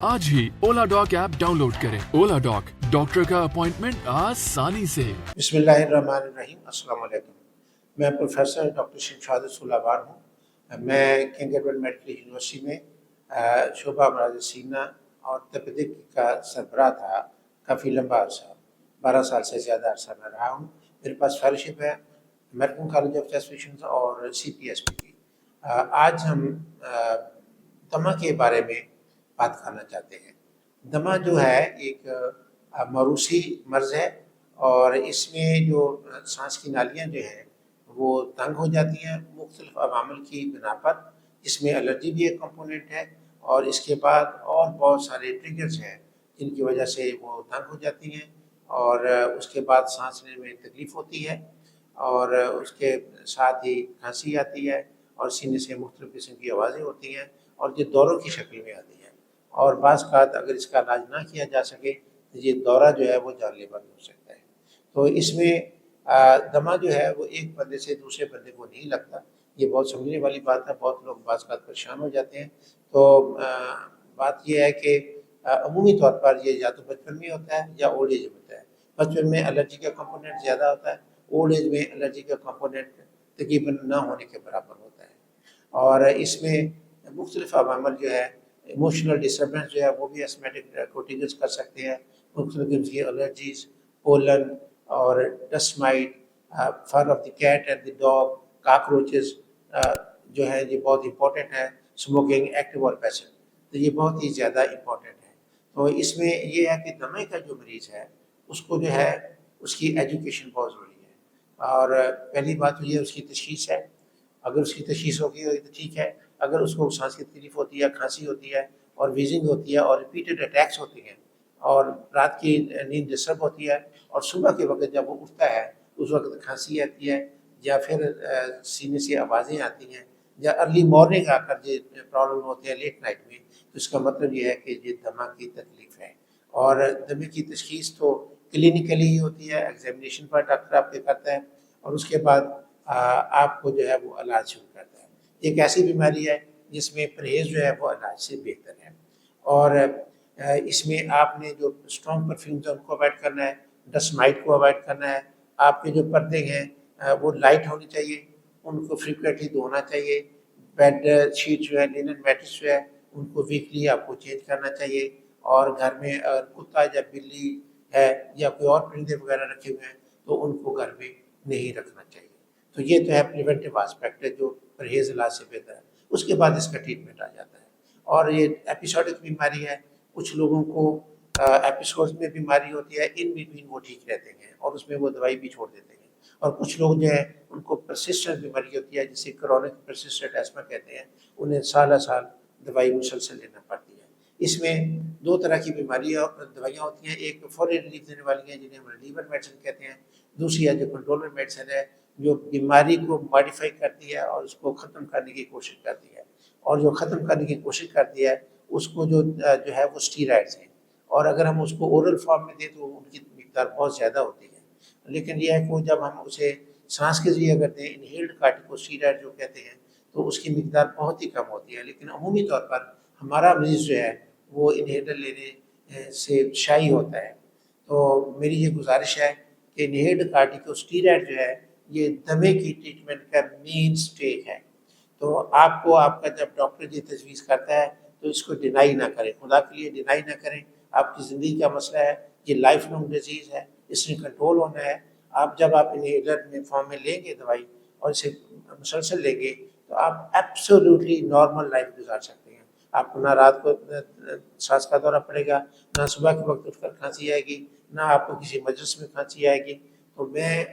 आज ही ओला dock app download करें। ओला dock, doctor का अपॉइंटमेंट आसानी से। बिस्मिल्लाहिर्रहमानिर्रहीम। अस्सलाम वालेकुम। मैं प्रोफेसर डॉक्टर शमशाद सुलावान हूँ। मैं किंग एडवर्ड मेडिकल यूनिवर्सिटी में शोबा अमराज सीना और तपेदिक का सरबराह था काफ़ी लंबा अर्सा, 12 साल से ज़्यादा अर्सा में रहा हूँ। मेरे पास फेलोशिप है American college of chest physicians और CPSP की। आज हम दमा के बारे में बात करना चाहते हैं। दमा जो है एक मरूसी मर्ज़ है और इसमें जो सांस की नालियाँ जो हैं वो तंग हो जाती हैं मुख्तलिफ अवामिल की बिना पर। इसमें एलर्जी भी एक कंपोनेंट है और इसके बाद और बहुत सारे ट्रिगर्स हैं जिनकी वजह से वो तंग हो जाती हैं और उसके बाद सांस लेने में तकलीफ़ होती है और उसके साथ ही खांसी आती है और सीने से मुख्तलिफ किस्म की आवाज़ें होती हैं और ये दौरों की शक्ल में आती है। और बाज़ औक़ात अगर इसका इलाज ना किया जा सके तो ये दौरा जो है वो जानलेवा भी हो सकता है। तो इसमें दमा जो है वो एक बंदे से दूसरे बंदे को नहीं लगता। ये बहुत समझने वाली बात है, बहुत लोग बाज़ औक़ात परेशान हो जाते हैं। तो बात ये है कि अमूमी तौर पर ये या तो बचपन में होता है या ओल्ड एज में होता है। बचपन में एलर्जी का कंपोनेंट ज़्यादा होता है, ओल्ड एज में एलर्जी का कंपोनेंट तकरीबन ना होने के बराबर होता है। और इसमें मुख्तलिफ अवामिल जो है, इमोशनल डिस्टर्बेंस जो है वो भी एस्थमेटिक को ट्रिगर कर सकते हैं। मुख्तलिफ किस्म की एलर्जीज़, पोलन और dust mite, fur of the cat and the dog, cockroaches जो है ये बहुत इंपॉर्टेंट है। स्मोकिंग, एक्टिव और पैसिव, तो ये बहुत ही ज़्यादा इंपॉर्टेंट है। तो इसमें ये है कि दमे का जो मरीज़ है उसको जो है उसकी एजुकेशन बहुत ज़रूरी है। और पहली बात तो ये उसकी तशख़ीस है। अगर उसकी तशख़ीस हो गई तो ठीक है। अगर उसको सांस की तकलीफ़ होती है, खांसी होती है और वीज़िंग होती है और रिपीटेड अटैक्स होते हैं और रात की नींद डिस्टर्ब होती है और सुबह के वक्त जब वो उठता है उस वक्त खांसी आती है या फिर सीने से आवाज़ें आती हैं या अर्ली मॉर्निंग आकर ये प्रॉब्लम होती है लेट नाइट में, तो इसका मतलब ये है कि ये दमा की तकलीफ़ है। और दमे की तशख़ीस तो क्लिनिकली ही होती है, एग्जामिनेशन पर डॉक्टर आपके करता है और उसके बाद आपको जो है वो इलाज शुरू करता है। एक ऐसी बीमारी है जिसमें परहेज़ जो है वो इलाज से बेहतर है। और इसमें आपने जो स्ट्रॉन्ग परफ्यूम्स हैं उनको अवॉइड करना है, डस्ट माइट को अवॉइड करना है। आपके जो पर्दे हैं वो लाइट होनी चाहिए, उनको फ्रीक्वेंटली धोना चाहिए। बेड शीट जो है, लिनन मैट्रेस जो है उनको वीकली आपको चेंज करना चाहिए। और घर में अगर कुत्ता या बिल्ली है या कोई और परिंदे वगैरह रखे हुए हैं तो उनको घर में नहीं रखना चाहिए। तो ये तो है प्रिवेंटिव एस्पेक्ट है जो परहेज़ इलाज से बेहतर है। उसके बाद इसका ट्रीटमेंट आ जाता है। और ये एपिसोडिक बीमारी है, कुछ लोगों को एपिसोड्स में बीमारी होती है, इन बिटवीन वो ठीक रहते हैं और उसमें वो दवाई भी छोड़ देते हैं। और कुछ लोग जो है उनको परसिस्टेंट बीमारी होती है जिसे क्रोनिक परसिस्टेंट एस्मा कहते हैं, उन्हें साल दवाई मुसलसल लेना पड़ती है। इसमें 2 तरह की दवाइयाँ होती हैं, एक फौरी रिलीफ देने वाली हैं जिन्हें हम रिलीवर मेडिसिन कहते हैं, दूसरी है जो कंट्रोलर मेडिसिन है जो बीमारी को मॉडिफाई करती है और उसको ख़त्म करने की कोशिश करती है। और जो ख़त्म करने की कोशिश करती है उसको जो है वो स्टीरॉइड्स हैं और अगर हम उसको ओरल फॉर्म में दें तो उनकी मिक़दार बहुत ज़्यादा होती है। लेकिन ये है कि जब हम उसे सांस के ज़रिए अगर दें, इनहेल्ड कॉर्टिकोस्टेरॉइड जो कहते हैं, तो उसकी मिक़दार बहुत ही कम होती है। लेकिन अमूमी तौर पर हमारा मरीज़ जो है वो इनहेलर लेने से शाई होता है। तो मेरी ये गुज़ारिश है कि इनहेल्ड कॉर्टिकोस्टेरॉइड जो है ये दमे की ट्रीटमेंट का मेन स्टे है। तो आपको आपका जब डॉक्टर ये तजवीज़ करता है तो इसको डिनाई ना करें, खुदा के लिए डिनाई ना करें। आपकी ज़िंदगी का मसला है, ये लाइफ लॉन्ग डिजीज़ है, इसमें कंट्रोल होना है। आप इनहेलर में फॉर्म में लेंगे दवाई और इसे मुसलसल लेंगे तो आप एब्सोल्युटली नॉर्मल लाइफ गुजार सकते हैं। आपको ना रात को सांस का दौरा पड़ेगा, ना सुबह के वक्त उठकर खांसी आएगी, ना आपको किसी मजलिस में खांसी आएगी। तो मैं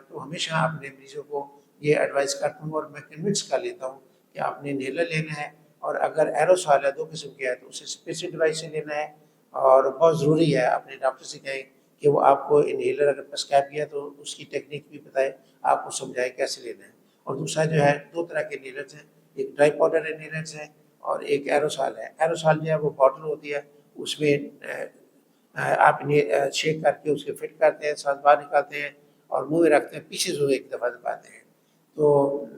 तो हमेशा अपने मरीज़ों को ये एडवाइस करता हूँ और मैं कन्विंस कर लेता हूँ कि आपने इनहेलर लेना है और अगर एरोसॉल है 2 किस्म के है तो उसे स्पेसिफिक डिवाइस से लेना है। और बहुत ज़रूरी है अपने डॉक्टर से कहें कि वो आपको इनहेलर अगर प्रिस्क्राइब किया तो उसकी टेक्निक भी बताए, आपको समझाए कैसे लेना है। और दूसरा जो है 2 तरह के इनहेलर्स हैं, एक ड्राई पाउडर इनहेलर्स हैं और एक एरोसॉल है। एरोसॉल जो है वो बॉटल होती है, उसमें आप इन्हें शेक करके उसके फिट करते हैं, सांस बाहर निकालते हैं और मुँह में रखते हैं, पीछे से एक दफ़ा दबाते हैं। तो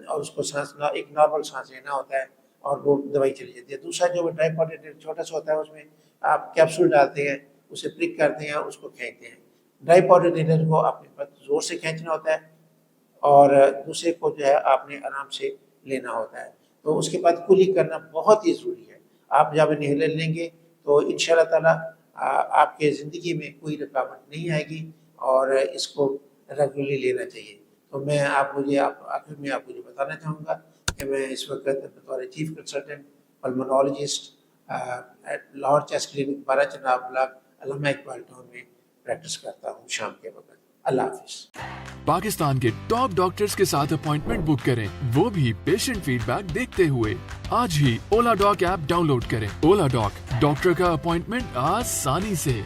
और उसको एक नॉर्मल सांस लेना होता है और वो दवाई चली जाती है। दूसरा जो ड्राई पाउडर छोटा सा होता है उसमें آپ کیپسول ڈالتے ہیں، اسے پرک کرتے ہیں، اس کو کھینچتے ہیں. ڈرائی پاؤڈر انہیلر کو آپ نے زور سے کھینچنا ہوتا ہے اور دوسرے کو جو ہے آپ نے آرام سے لینا ہوتا ہے. تو اس کے بعد کولنگ کرنا بہت ہی ضروری ہے. آپ جب انہیلر لیں گے تو انشاءاللہ تعالیٰ آپ کے زندگی میں کوئی رکاوٹ نہیں آئے گی اور اس کو ریگولرلی لینا چاہیے. تو میں آخر میں آپ کو یہ بتانا چاہوں گا کہ میں اس وقت بطور chief consultant pulmonologist Lahore chest clinic 12 Chenab block Allama Iqbal town میں پریکٹس کرتا ہوں شام کے وقت. اللہ حافظ. پاکستان کے ٹاپ ڈاکٹرز کے ساتھ اپوائنٹمنٹ بک کریں، وہ بھی پیشنٹ فیڈ بیک دیکھتے ہوئے. آج ہی اولا ڈاک ایپ ڈاؤن لوڈ کریں. اولا ڈاک، ڈاکٹر کا اپوائنٹمنٹ آسانی سے.